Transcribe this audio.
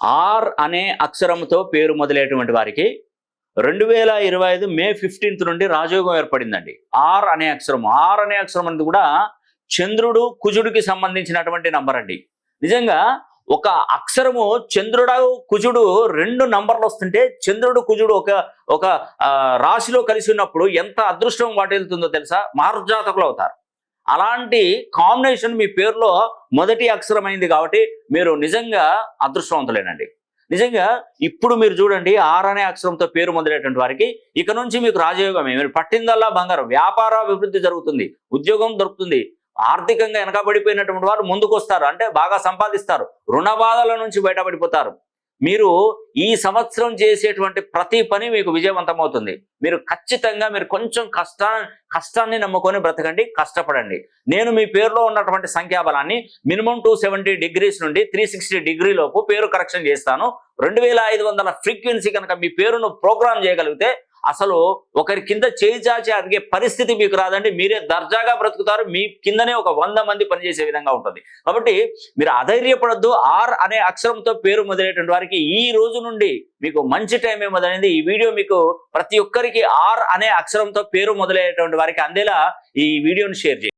Are అనే అక్షరంతో పేరు మొదలైనటువంటి వారికి 2025 మే 15 నుండి రాజయోగం ఏర్పడిందండి. ఆర్ అనే అక్షరం అనేది కూడా చంద్రుడు కుజుడికి సంబంధించినటువంటి నంబర్ అండి. నిజంగా ఒక అక్షరము చంద్రుడు కుజుడు 2 నంబర్లు వస్తుంటే చంద్రుడు కుజుడు ఒక రాశిలో కలిసి ఉన్నప్పుడు ఎంత అదృష్టం వాటిల్తుందో తెలుసా? మహర్జాతకులు అవుతారు. అలాంటి కాంబినేషన్ మీ పేరులో మొదటి అక్షరమైంది కాబట్టి మీరు నిజంగా అదృష్టవంతులేనండి. నిజంగా ఇప్పుడు మీరు చూడండి, ఆర్ అనే అక్షరంతో పేరు మొదలైనటువంటి వారికి ఇక నుంచి మీకు రాజయోగమే. మీరు పట్టిందల్లా బంగారం, వ్యాపార అభివృద్ధి జరుగుతుంది, ఉద్యోగం దొరుకుతుంది, ఆర్థికంగా వెనకబడిపోయినటువంటి వారు ముందుకు వస్తారు, అంటే బాగా సంపాదిస్తారు, రుణ బాధల నుంచి బయటపడిపోతారు. మీరు ఈ సంవత్సరం చేసేటువంటి ప్రతి పని మీకు విజయవంతమవుతుంది. మీరు ఖచ్చితంగా కొంచెం కష్టాన్ని నమ్ముకొని బ్రతకండి, కష్టపడండి. నేను మీ పేరులో ఉన్నటువంటి సంఖ్యాబలాన్ని మినిమం 270 డిగ్రీస్ నుండి 360 డిగ్రీ లోపు పేరు కరెక్షన్ చేస్తాను. 2500 ఫ్రీక్వెన్సీ కనుక మీ పేరును ప్రోగ్రామ్ చేయగలిగితే అసలు ఒకరి కింద చేయి చాచి అడిగే పరిస్థితి మీకు రాదండి. మీరే దర్జాగా బ్రతుకుతారు. మీ కిందనే ఒక 100 మంది పనిచేసే విధంగా ఉంటుంది. కాబట్టి మీరు అధైర్యపడద్దు. ఆర్ అనే అక్షరంతో పేరు మొదలైనటువంటి వారికి ఈ రోజు నుండి మీకు మంచి టైం మొదలైంది. ఈ వీడియో మీకు ప్రతి ఒక్కరికి ఆర్ అనే అక్షరంతో పేరు మొదలయ్యేటువంటి వారికి అందేలా ఈ వీడియోని షేర్ చేయండి.